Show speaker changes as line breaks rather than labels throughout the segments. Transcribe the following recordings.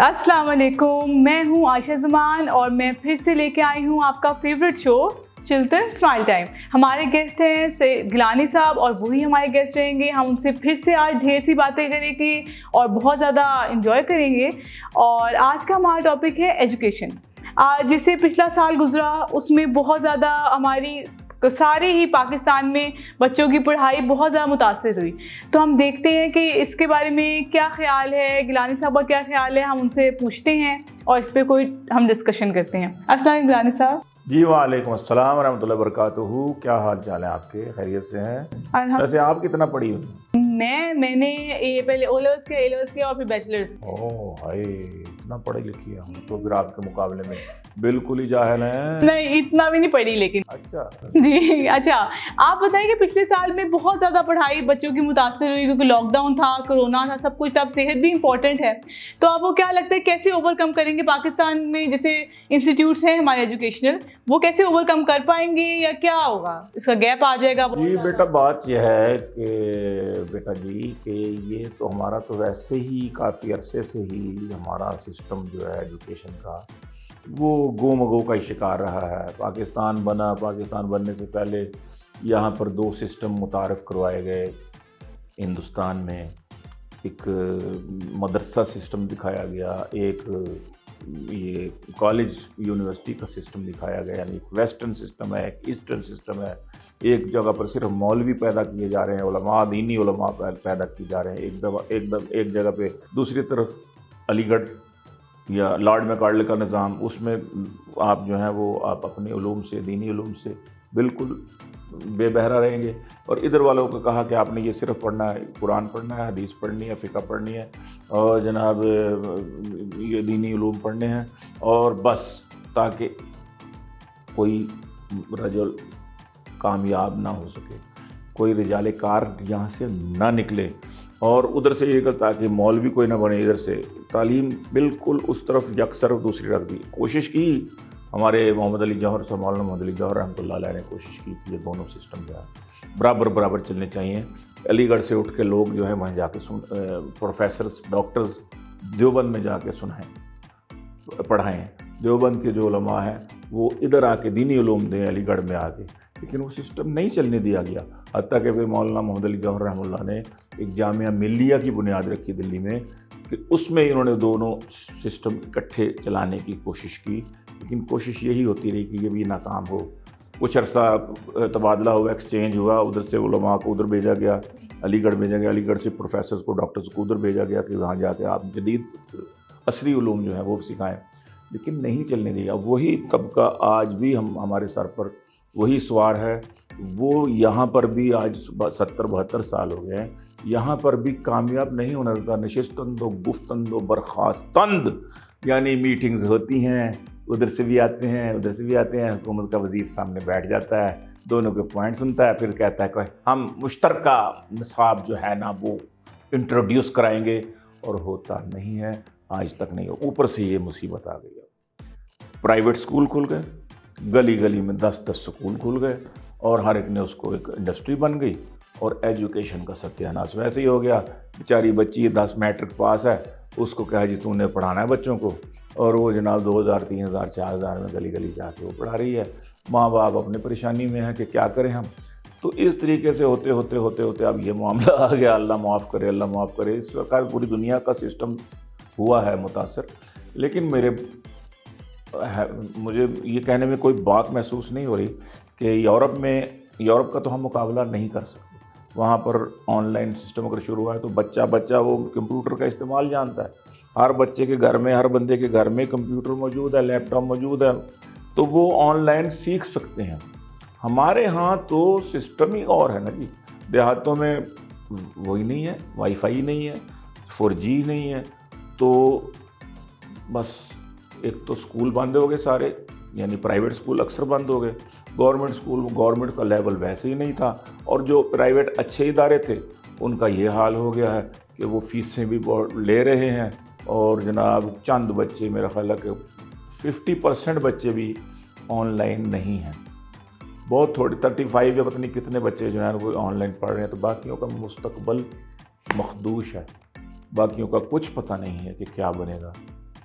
السلام علیکم، میں ہوں عائشہ زمان اور میں پھر سے لے کے آئی ہوں آپ کا فیوریٹ شو چلڈرن اسمائل ٹائم۔ ہمارے گیسٹ ہیں گیلانی صاحب اور وہی ہمارے گیسٹ رہیں گے۔ ہم ان سے پھر سے آج ڈھیر سی باتیں کریں گے اور بہت زیادہ انجوائے کریں گے۔ اور آج کا ہمارا ٹاپک ہے ایجوکیشن۔ جس سے پچھلا سال گزرا اس میں بہت زیادہ ہماری سارے ہی پاکستان میں بچوں کی پڑھائی بہت زیادہ متاثر ہوئی۔ تو ہم دیکھتے ہیں کہ اس کے بارے میں کیا خیال ہے، گیلانی صاحب کا کیا خیال ہے، ہم ان سے پوچھتے ہیں اور اس پہ کوئی ہم ڈسکشن کرتے ہیں۔ السلام علیکم گیلانی صاحب۔
جی وعلیکم السلام ورحمۃ اللہ وبرکاتہ۔ کیا حال چال ہے آپ کے؟ خیریت سے ہیں؟ ویسے آپ کتنا پڑھی ہوئی؟
میں نے پہلے او لیولس کیا اور پھر بیچلرز۔
ہائے، اتنا پڑھی لکھی ہوں تو پھر آپ کے مقابلے میں بالکل ہی جاہل ہیں۔
نہیں، اتنا بھی نہیں پڑھی لیکن۔
اچھا
جی اچھا، آپ بتائیں کہ پچھلے سال میں بہت زیادہ پڑھائی بچوں کی متاثر ہوئی کیونکہ لاک ڈاؤن تھا، کرونا تھا، سب کچھ تھا، اب صحت بھی امپورٹنٹ ہے۔ تو آپ کو کیا لگتا ہے کیسے اوور کم کریں گے؟ پاکستان میں جیسے انسٹیٹیوٹس ہیں ہمارے ایجوکیشنل، وہ کیسے اوور کم کر پائیں گے یا کیا ہوگا؟ اس کا گیپ آ جائے گا؟
جی بیٹا، بات یہ ہے کہ یہ تو ہمارا تو ویسے ہی کافی عرصے سے ہی ہمارا سسٹم جو ہے ایجوکیشن کا وہ گو مگو کا ہی شکار رہا ہے۔ پاکستان بننے سے پہلے یہاں پر دو سسٹم متعارف کروائے گئے ہندوستان میں۔ ایک مدرسہ سسٹم دکھایا گیا، ایک یہ کالج یونیورسٹی کا سسٹم دکھایا گیا، یعنی ایک ویسٹرن سسٹم ہے، ایک ایسٹرن سسٹم ہے۔ ایک جگہ پر صرف مولوی پیدا کیے جا رہے ہیں، علماء، دینی علماء پیدا کیے جا رہے ہیں ایک جگہ پہ۔ دوسری طرف علی گڑھ یا لارڈ میکارڈل کا نظام، اس میں آپ جو ہیں وہ آپ اپنے علوم سے، دینی علوم سے بالکل بے بہرا رہیں گے، اور ادھر والوں کو کہا کہ آپ نے یہ صرف پڑھنا ہے، قرآن پڑھنا ہے، حدیث پڑھنی ہے، فقہ پڑھنی ہے، اور جناب یہ دینی علوم پڑھنے ہیں، اور بس تاکہ کوئی رجل کامیاب نہ ہو سکے، کوئی رجال کار یہاں سے نہ نکلے، اور ادھر سے یہ تاکہ مولوی کوئی نہ بنے۔ ادھر سے تعلیم بالکل اس طرف یکسر دوسری رکھ دی۔ کوشش کی ہمارے مولانا محمد علی جوہر رحمۃ اللہ علیہ نے، کوشش کی کہ یہ دونوں سسٹم جو ہے برابر چلنے چاہیے۔ علی گڑھ سے اٹھ کے لوگ جو ہے وہاں جا کے پروفیسرز، ڈاکٹرز دیوبند میں جا کے پڑھائیں۔ دیوبند کے جو علماء ہیں وہ ادھر آ کے دینی علوم دیں علی گڑھ میں آ کے، لیکن وہ سسٹم نہیں چلنے دیا گیا۔ حتیٰ کہ پھر مولانا محمد علی جوہر رحمۃ اللہ نے ایک جامعہ ملیہ کی بنیاد رکھی دلی میں، کہ اس میں انہوں نے دونوں سسٹم اکٹھے چلانے کی کوشش کی، لیکن کوشش یہی ہوتی رہی کہ یہ بھی ناکام ہو۔ کچھ عرصہ تبادلہ ہوا، ایکسچینج ہوا، ادھر سے علماء کو ادھر بھیجا گیا، علی گڑھ بھیجا گیا، علی گڑھ سے پروفیسرز کو، ڈاکٹرز کو ادھر بھیجا گیا کہ وہاں جا کے آپ جدید عصری علوم جو ہیں وہ سکھائیں، لیکن نہیں چلنے دیا۔ وہی طبقہ آج بھی ہمارے سر پر وہی سوار ہے۔ وہ یہاں پر بھی آج 70-72 سال ہو گئے ہیں، یہاں پر بھی کامیاب نہیں ہونا رہتا۔ نشستند و گفتند و برخاستند، یعنی میٹنگز ہوتی ہیں، ادھر سے بھی آتے ہیں ادھر سے بھی آتے ہیں، حکومت کا وزیر سامنے بیٹھ جاتا ہے، دونوں کے پوائنٹ سنتا ہے، پھر کہتا ہے کہ ہم مشترکہ نصاب جو ہے نا وہ انٹروڈیوس کرائیں گے، اور ہوتا نہیں ہے، آج تک نہیں ہو۔ اوپر سے یہ مصیبت آ گئی ہے، پرائیویٹ اسکول کھل گئے، گلی گلی میں 10 سکول کھل گئے، اور ہر ایک نے اس کو ایک انڈسٹری بن گئی، اور ایجوکیشن کا ستیہ ناش ویسے ہی ہو گیا۔ بیچاری بچی 10 میٹرک پاس ہے، اس کو کہا جی تو نے پڑھانا ہے بچوں کو، اور وہ جناب 2000 3000 4000 میں گلی گلی جا کے وہ پڑھا رہی ہے۔ ماں باپ اپنے پریشانی میں ہیں کہ کیا کریں ہم۔ تو اس طریقے سے ہوتے اب یہ معاملہ آ گیا، اللہ معاف کرے۔ اس وقت پوری دنیا کا سسٹم ہوا ہے متاثر، لیکن مجھے یہ کہنے میں کوئی بات محسوس نہیں ہو رہی کہ یورپ کا تو ہم مقابلہ نہیں کر سکتے۔ وہاں پر آن لائن سسٹم اگر شروع ہوا ہے تو بچہ وہ کمپیوٹر کا استعمال جانتا ہے۔ ہر بچے کے گھر میں، ہر بندے کے گھر میں کمپیوٹر موجود ہے، لیپ ٹاپ موجود ہے، تو وہ آن لائن سیکھ سکتے ہیں۔ ہمارے ہاں تو سسٹم ہی اور ہے نا جی۔ دیہاتوں میں وہی نہیں ہے، وائی فائی نہیں ہے، 4G نہیں ہے، تو بس ایک تو اسکول بند ہو گئے سارے، یعنی پرائیویٹ اسکول اکثر بند ہو گئے، گورنمنٹ کا لیول ویسے ہی نہیں تھا، اور جو پرائیویٹ اچھے ادارے تھے ان کا یہ حال ہو گیا ہے کہ وہ فیسیں بھی بہت لے رہے ہیں، اور جناب چند بچے، میرا خیال ہے کہ 50% بچے بھی آن لائن نہیں ہیں، بہت تھوڑی 35 یا پتہ نہیں کتنے بچے جو ہیں وہ آن لائن پڑھ رہے ہیں۔ تو باقیوں کا مستقبل مخدوش ہے، باقیوں کا کچھ پتہ نہیں ہے کہ کیا بنے گا۔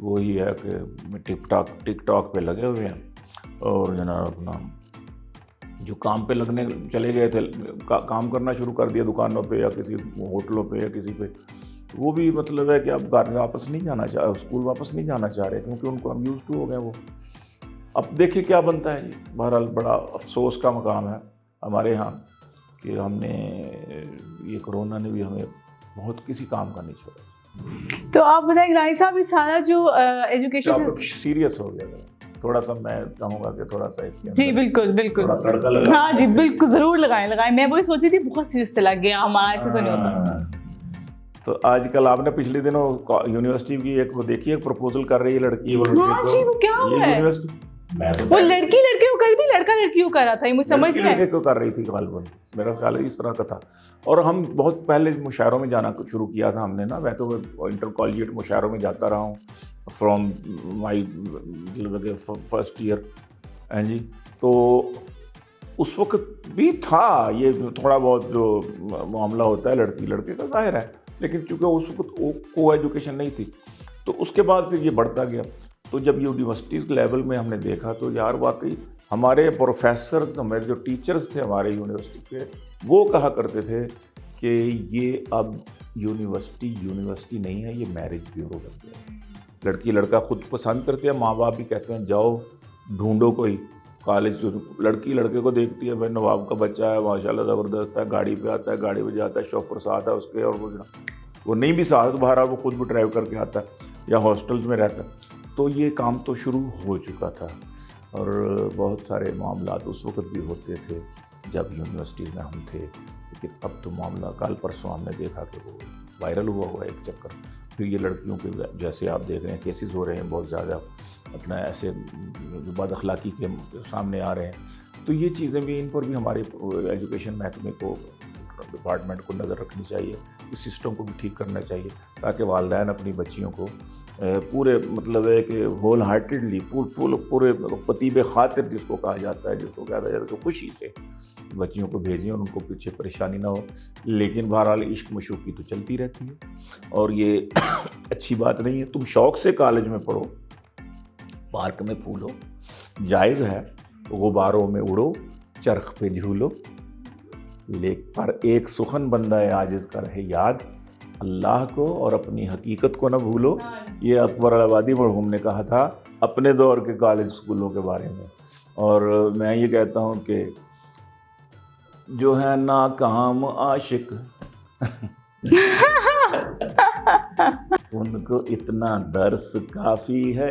وہی ہے کہ ٹک ٹاک پہ لگے ہوئے ہیں اور جناب اپنا جو کام پہ لگنے چلے گئے تھے کام کرنا شروع کر دیا دکانوں پہ یا کسی ہوٹلوں پہ یا کسی پہ، وہ بھی مطلب ہے کہ اب گھر واپس نہیں جانا چاہ اسکول واپس نہیں جانا چاہ رہے کیونکہ ان کو ہم یوز ٹو ہو گئے وہ. اب دیکھیں کیا بنتا ہے جی. بہرحال بڑا افسوس کا مقام ہے ہمارے یہاں کہ ہم نے یہ کرونا نے بھی ہمیں بہت کسی کام کا نہیں چھوڑا.
تو آپ بتائیں گلانی صاحب یہ سارا جو ایجوکیشن
سیریس ہو گیا تھوڑا سا، میں چاہوں گا کہ تھوڑا سا اس کے
جی بالکل بالکل
تھوڑا تڑکا لگا.
ہاں جی بالکل ضرور لگائیں. میں وہی سوچی تھی بہت سیریس چلا گیا ہمارا، ایسے تو نہیں ہوتا.
تو آج کل آپ نے پچھلے دنوں یونیورسٹی کی ایک وہ دیکھی ایک پروپوزل کر رہی ہے لڑکی،
ہاں جی وہ کیا ہوا ہے، وہ لڑکی لڑکے کو کر دی، لڑکا لڑکی کو کر رہا تھا، یہ مجھے سمجھ نہیں آیا.
لڑکے کو کر رہی تھی غالباً، میرا خیال ہے اس طرح کا تھا. اور ہم بہت پہلے مشاعروں میں جانا شروع کیا تھا ہم نے نا. میں تو انٹر کالجیٹ مشاعروں میں جاتا رہا ہوں فرام مائی فرسٹ ایئر. ہاں جی، تو اس وقت بھی تھا یہ تھوڑا بہت جو معاملہ ہوتا ہے لڑکی لڑکے کا ظاہر ہے، لیکن چونکہ اس وقت کو ایجوکیشن نہیں تھی تو اس کے بعد پھر یہ بڑھتا گیا. تو جب یونیورسٹیز لیول میں ہم نے دیکھا تو یار واقعی ہمارے پروفیسرز، ہمارے جو ٹیچرز تھے ہمارے یونیورسٹی کے، وہ کہا کرتے تھے کہ یہ اب یونیورسٹی نہیں ہے، یہ میرج بیورو بن گیا. لڑکی لڑکا خود پسند کرتے ہیں، ماں باپ بھی کہتے ہیں جاؤ ڈھونڈو کوئی کالج. لڑکی لڑکے کو دیکھتی ہے بھائی نواب کا بچہ ہے ماشاء اللہ زبردست ہے، گاڑی پہ آتا ہے، گاڑی پہ جاتا ہے، شوفر ساتھ ہے اس کے، اور وہ نہیں بھی ساتھ باہر وہ خود بھی ڈرائیو کر کے آتا ہے یا ہاسٹلز میں رہتا ہے. تو یہ کام تو شروع ہو چکا تھا اور بہت سارے معاملات اس وقت بھی ہوتے تھے جب یونیورسٹیز میں ہم تھے. لیکن اب تو معاملہ کل پرسوں ہم نے دیکھا کہ وہ وائرل ہوا ایک چکر. پھر یہ لڑکیوں کے جیسے آپ دیکھ رہے ہیں کیسز ہو رہے ہیں بہت زیادہ، اپنا ایسے بد اخلاقی کے سامنے آ رہے ہیں. تو یہ چیزیں بھی، ان پر بھی ہمارے ایجوکیشن محکمے کو، ڈپارٹمنٹ کو نظر رکھنی چاہیے. اس سسٹم کو بھی ٹھیک کرنا چاہیے تاکہ والدین اپنی بچیوں کو پورے مطلب ہے کہ ہول ہارٹیڈلی پورے پتی بے خاطر جس کو کہا جاتا ہے، جس کو کہا جاتا ہے، کہ خوشی سے بچیوں کو بھیجیں اور ان کو پیچھے پریشانی نہ ہو. لیکن بہرحال عشق مشوقی تو چلتی رہتی ہے اور یہ اچھی بات نہیں ہے. تم شوق سے کالج میں پڑھو، پارک میں پھولو، جائز ہے، غباروں میں اڑو، چرخ پہ جھولو، پر ایک سخن بندہ عاجز کا رہے یاد، اللہ کو اور اپنی حقیقت کو نہ بھولو. یہ اکبر آبادی مرحوم نے کہا تھا اپنے دور کے کالج اسکولوں کے بارے میں. اور میں یہ کہتا ہوں کہ جو ہے ناکام عاشق ان کو اتنا درس کافی ہے،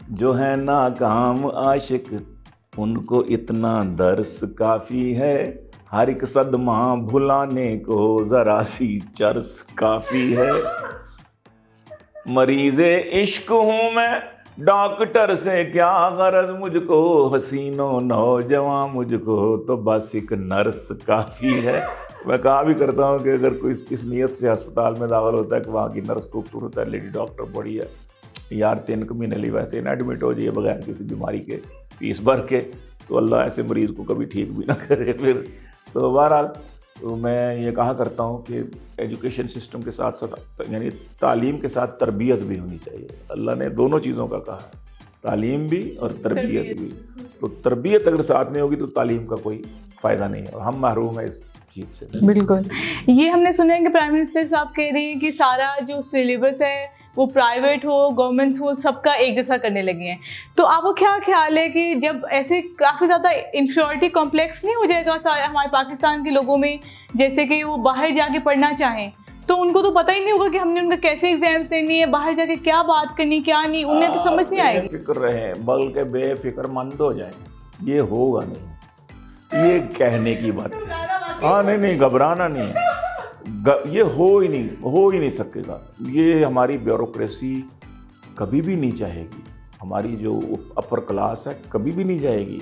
جو ہے ناکام عاشق ان کو اتنا درس کافی ہے، ہر ایک صدمہ بھلانے کو ذرا سی چرس کافی ہے. مریض عشق ہوں میں ڈاکٹر سے کیا غرض، مجھ کو حسین و نوجوان مجھ کو تو بس ایک نرس کافی ہے. میں کہا بھی کرتا ہوں کہ اگر کوئی اس نیت سے ہسپتال میں داخل ہوتا ہے کہ وہاں کی نرس خوبصورت ہے، لیڈی ڈاکٹر بڑی ہے، یار 3 مہینے لی ویسے ایڈمٹ ہو جائے بغیر کسی بیماری کے فیس بھر کے، تو اللہ ایسے مریض کو کبھی ٹھیک بھی نہ کرے پھر. تو بہرحال میں یہ کہا کرتا ہوں کہ ایجوکیشن سسٹم کے ساتھ ساتھ یعنی تعلیم کے ساتھ تربیت بھی ہونی چاہیے. اللہ نے دونوں چیزوں کا کہا، تعلیم بھی اور تربیت بھی. تو تربیت اگر ساتھ نہیں ہوگی تو تعلیم کا کوئی فائدہ نہیں ہے اور ہم محروم ہیں اس چیز سے.
بالکل. یہ ہم نے سنا ہے کہ پرائم منسٹر صاحب کہہ رہی ہیں کہ سارا جو سلیبس ہے وہ پرائیویٹ ہو گورنمنٹ اسکول سب کا ایک جیسا کرنے لگے ہیں. تو آپ کو کیا خیال ہے کہ جب ایسے کافی زیادہ انفیریٹی کمپلیکس نہیں ہو جائے گا ہمارے پاکستان کے لوگوں میں، جیسے کہ وہ باہر جا کے پڑھنا چاہیں تو ان کو تو پتہ ہی نہیں ہوگا کہ ہم نے ان کا کیسے ایگزامس دینی ہے، باہر جا کے کیا بات کرنی کیا نہیں، انہیں تو سمجھ نہیں آئے گی.
فکر رہیں بلکہ بے فکر مند ہو جائیں. یہ ہوگا نہیں، یہ کہنے کی بات ہے. ہاں نہیں گھبرانا نہیں ہے، یہ ہو ہی نہیں سکے گا. یہ ہماری بیوروکریسی کبھی بھی نہیں چاہے گی، ہماری جو اپر کلاس ہے کبھی بھی نہیں چاہے گی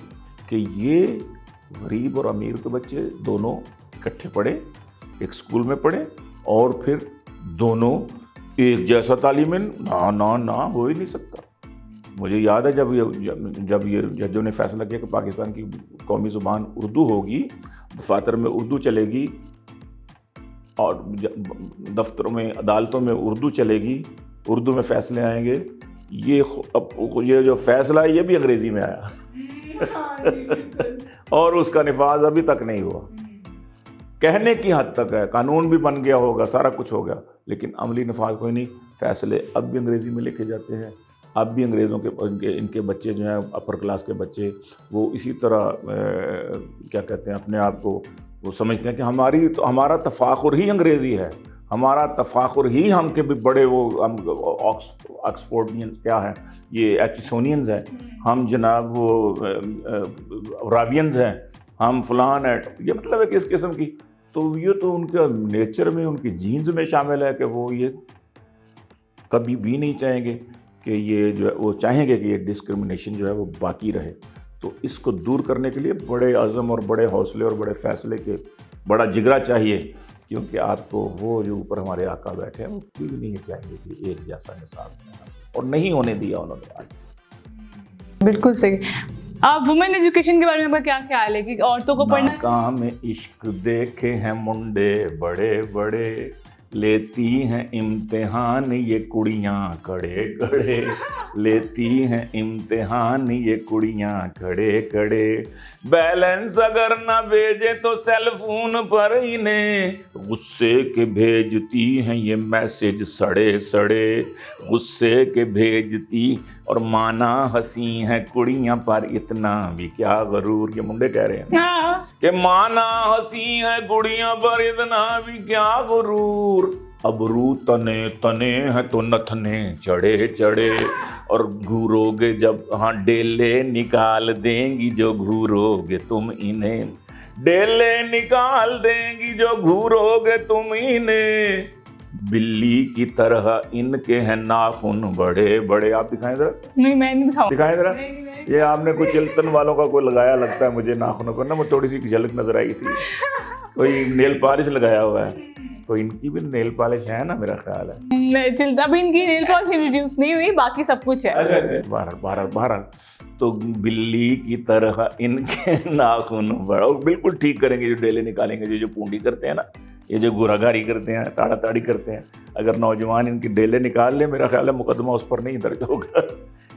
کہ یہ غریب اور امیر کے بچے دونوں اکٹھے پڑھیں، ایک اسکول میں پڑھیں اور پھر دونوں ایک جیسا تعلیم. نہ ہو ہی نہیں سکتا. مجھے یاد ہے جب یہ ججوں نے فیصلہ کیا کہ پاکستان کی قومی زبان اردو ہوگی، دفاتر میں اردو چلے گی اور دفتروں میں عدالتوں میں اردو چلے گی، اردو میں فیصلے آئیں گے. یہ جو فیصلہ ہے یہ بھی انگریزی میں آیا اور اس کا نفاذ ابھی تک نہیں ہوا. کہنے کی حد تک ہے, قانون بھی بن گیا ہوگا, سارا کچھ ہو گیا, لیکن عملی نفاذ کوئی نہیں. فیصلے اب بھی انگریزی میں لکھے جاتے ہیں. اب بھی انگریزوں کے ان کے بچے جو ہیں اپر کلاس کے بچے, وہ اسی طرح کیا کہتے ہیں اپنے آپ کو وہ سمجھتے ہیں کہ ہمارا تفاخر ہی انگریزی ہے, ہمارا تفاخر ہی ہم کے بھی بڑے وہ ہم آکسفورڈین کیا ہے یہ ایچسونینز ہیں, ہم جناب وہ راوینز ہیں, ہم فلان ہے. یہ مطلب ہے کہ اس قسم کی, تو یہ تو ان کے نیچر میں, ان کی جینز میں شامل ہے کہ وہ یہ کبھی بھی نہیں چاہیں گے کہ یہ جو ہے وہ چاہیں گے کہ یہ ڈسکرمنیشن جو ہے وہ باقی رہے. تو اس کو دور کرنے کے لیے بڑے عزم اور بڑے حوصلے اور بڑے فیصلے کے بڑا جگرا چاہیے, کیونکہ آپ کو وہ جو اوپر ہمارے آقا بیٹھے ہیں وہ کوئی بھی نہیں چاہیں گے کہ ایک جیسا نصاب ہے, اور نہیں ہونے دیا انہوں نے آج.
بالکل صحیح. آپ وومن ایجوکیشن کے بارے میں آپ کا کیا خیال ہے کہ عورتوں کو پڑھنا؟
ناکام عشق دیکھے ہیں منڈے بڑے بڑے, لیتی ہیں امتحان یہ کڑیاں کڑے کڑے, لیتی ہیں امتحان یہ کڑیاں کڑے کڑے. بیلنس اگر نہ بھیجے تو سیل فون پر انہیں غصے کے بھیجتی ہیں یہ میسج سڑے سڑے, غصے کے بھیجتی اور مانا ہنسی ہیں کڑیاں پر اتنا بھی کیا غرور. یہ منڈے کہہ رہے ہیں کہ مانا ہنسی ہیں کڑیاں پر اتنا بھی کیا غرور. ابرو تنے تنے ہیں تو نتنے چڑھے چڑھے, اور گھورو گے جب ہاں ڈیلے نکال دیں گی جو گھورو گے تم انہیں, ڈیلے نکال دیں گی جو گھورو گے تم انہیں. بلی کی طرح ان کے ہیں ناخن بڑے بڑے. آپ دکھائیں ذرا.
نہیں میں نہیں دکھاؤں.
دکھائیں ذرا. یہ آپ نے کوئی چلتن والوں کا کوئی لگایا لگتا ہے مجھے ناخنوں کو نا, وہ تھوڑی سی جھلک نظر آئی تھی. کوئی نیل پالش لگایا ہوا ہے, تو ان کی بھی نیل پالش ہے نا میرا خیال ہے.
ابھی ان کی نیل پالش ریڈیوس نہیں ہوئی, باقی سب کچھ ہے.
بہرحال تو بلی کی طرح ان کے ناخن بڑا. بالکل ٹھیک کریں گے جو ڈیلے نکالیں گے, جو پونڈی کرتے ہیں نا, یہ جو گوراگاری کرتے ہیں, تاڑا تاڑی کرتے ہیں, اگر نوجوان ان کی ڈیلے نکال لے, میرا خیال ہے مقدمہ اس پر نہیں درج ہوگا.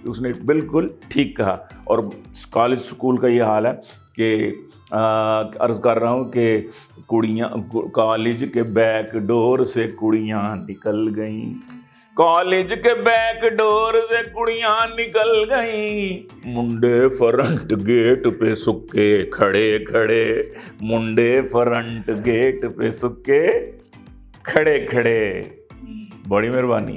اس نے بالکل ٹھیک کہا. اور کالج سکول کا یہ حال ہے کہ عرض کر رہا ہوں کہ کڑیاں کالج کے بیک ڈور سے کڑیاں نکل گئیں, کالج کے بیک ڈور سے کڑیاں نکل گئیں, منڈے فرنٹ گیٹ پہ سکے کھڑے کھڑے, منڈے فرنٹ گیٹ پہ سکے کھڑے کھڑے. بڑی مہربانی.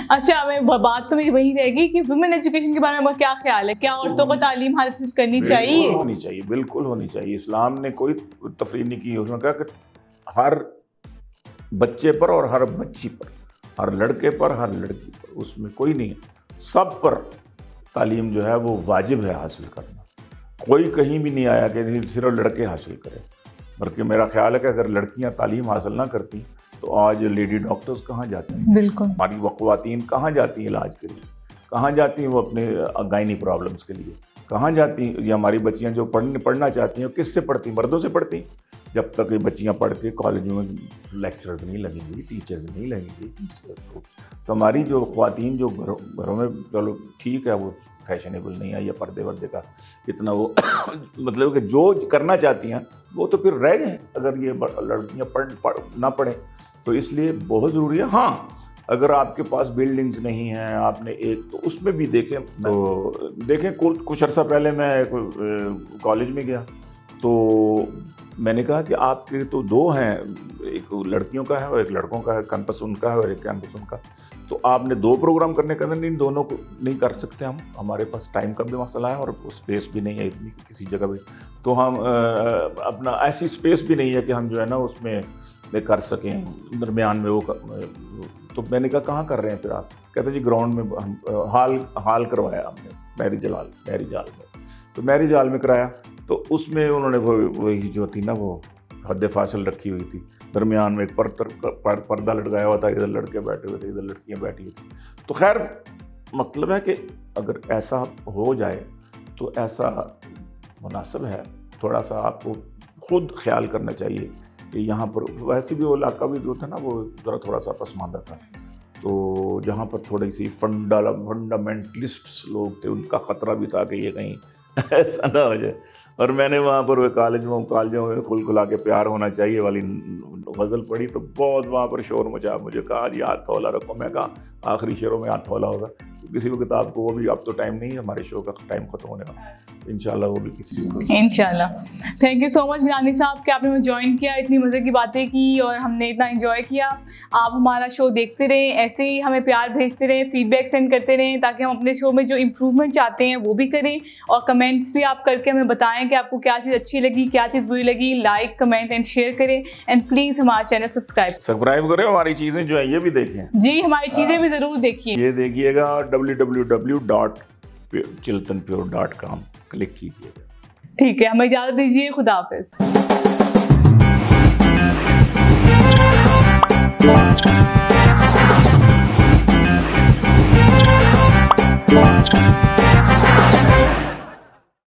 اچھا, بات تو میری وہی رہے گی کہ ویمن ایجوکیشن کے بارے میں کیا خیال ہے, کیا عورتوں کو تعلیم حاصل کرنی چاہیے؟
ہونی چاہیے, بالکل ہونی چاہیے. اسلام نے کوئی تفریق نہیں کی. اس نے کہا کہ ہر بچے پر اور ہر بچی پر, ہر لڑکے پر ہر لڑکی پر, اس میں کوئی نہیں ہے, سب پر تعلیم جو ہے وہ واجب ہے حاصل کرنا. کوئی کہیں بھی نہیں آیا کہ صرف لڑکے حاصل کریں, بلکہ میرا خیال ہے کہ اگر لڑکیاں تعلیم حاصل نہ کرتی تو آج لیڈی ڈاکٹرز کہاں جاتے ہیں؟
بالکل.
ہماری وہ خواتین کہاں جاتی ہیں علاج کے لیے, کہاں جاتی ہیں وہ اپنے گائنی پرابلمس کے لیے, کہاں جاتی ہیں؟ یہ ہماری بچیاں جو پڑھنا چاہتی ہیں کس سے پڑھتی ہیں؟ مردوں سے پڑھتی ہیں. جب تک یہ بچیاں پڑھ کے کالج میں لیکچرز نہیں لگیں گی, ٹیچرز نہیں لگیں گی, تو ہماری جو خواتین جو گھروں میں, چلو ٹھیک ہے وہ فیشنیبل نہیں ہے یا پردے وردے کا اتنا وہ مطلب کہ جو کرنا چاہتی ہیں وہ تو پھر رہ گئے اگر یہ لڑکیاں نہ پڑھیں. تو اس لیے بہت ضروری ہے. ہاں اگر آپ کے پاس بلڈنگز نہیں ہیں, آپ نے ایک تو اس میں بھی دیکھیں, تو دیکھیں کچھ عرصہ پہلے میں کالج میں گیا تو میں نے کہا کہ آپ کے تو دو ہیں, ایک لڑکیوں کا ہے اور ایک لڑکوں کا ہے, کیمپس ان کا ہے اور ایک کیمپس ان کا, تو آپ نے 2 پروگرام کرنے کا نہیں, ان دونوں کو نہیں کر سکتے ہم, ہمارے پاس ٹائم کا بھی مسئلہ ہے اور اسپیس بھی نہیں ہے اتنی کسی جگہ بھی, تو ہم اپنا ایسی اسپیس بھی نہیں ہے کہ ہم جو ہے نا اس میں کر سکیں درمیان میں وہ. تو میں نے کہا کہاں کر رہے ہیں پھر آپ؟ کہتے جی گراؤنڈ میں ہم ہال کروایا ہم نے میری جال میں, تو میری جال میں کرایا. تو اس میں انہوں نے وہی جو تھی نا وہ حد فاصل رکھی ہوئی تھی, درمیان میں ایک پردہ لٹکایا ہوا تھا, ادھر لڑکے بیٹھے ہوئے تھے, ادھر لڑکیاں بیٹھی ہوئی تھیں. تو خیر مطلب ہے کہ اگر ایسا ہو جائے تو ایسا مناسب ہے, تھوڑا سا آپ کو خود خیال کرنا چاہیے کہ یہاں پر ویسے بھی وہ علاقہ بھی جو تھا نا وہ ذرا تھوڑا سا پسماندہ تھا, تو جہاں پر تھوڑی سی فنڈامنٹلسٹس لوگ تھے ان کا خطرہ بھی تھا کہ یہ کہیں ایسا نہ ہو جائے. اور میں نے وہاں پر وہ کالجوں میں کھل کھلا کے پیار ہونا چاہیے والی غزل پڑھی تو بہت وہاں پر شور مچا. مجھے کہا جی ہاتھ تھولا رکھو. میں کہا آخری شعروں میں ہاتھ تھولا ہوگا. کسی کو کتاب کو وہ بھی اب تو ٹائم نہیں ہے, ہمارے شو کا ٹائم ختم ہونے کا, انشاءاللہ وہ بھی کسی کو.
انشاءاللہ. تھینک یو سو مچ گیلانی صاحب کہ آپ نے ہمیں جوائن کیا, اتنی مزے کی باتیں کی اور ہم نے اتنا انجوائے کیا. آپ ہمارا شو دیکھتے رہیں, ایسے ہی ہمیں پیار بھیجتے رہیں, فیڈ بیک سینڈ کرتے رہیں تاکہ ہم اپنے شو میں جو امپروومنٹ چاہتے ہیں وہ بھی کریں, اور کمنٹس بھی آپ کر کے ہمیں بتائیں کہ آپ کو کیا چیز اچھی لگی, کیا چیز بری لگی. لائک, کمنٹ اینڈ شیئر کریں, اینڈ پلیز ہمارا چینل
سبسکرائب کریں. ہماری چیزیں جو ہیں یہ بھی دیکھیں.
جی ہماری چیزیں بھی ضرور دیکھیے.
یہ دیکھیے گا www.chiltanpure.com کلک کیجیے گا.
ٹھیک ہے, ہمیں اجازت دیجیے. خدا حافظ.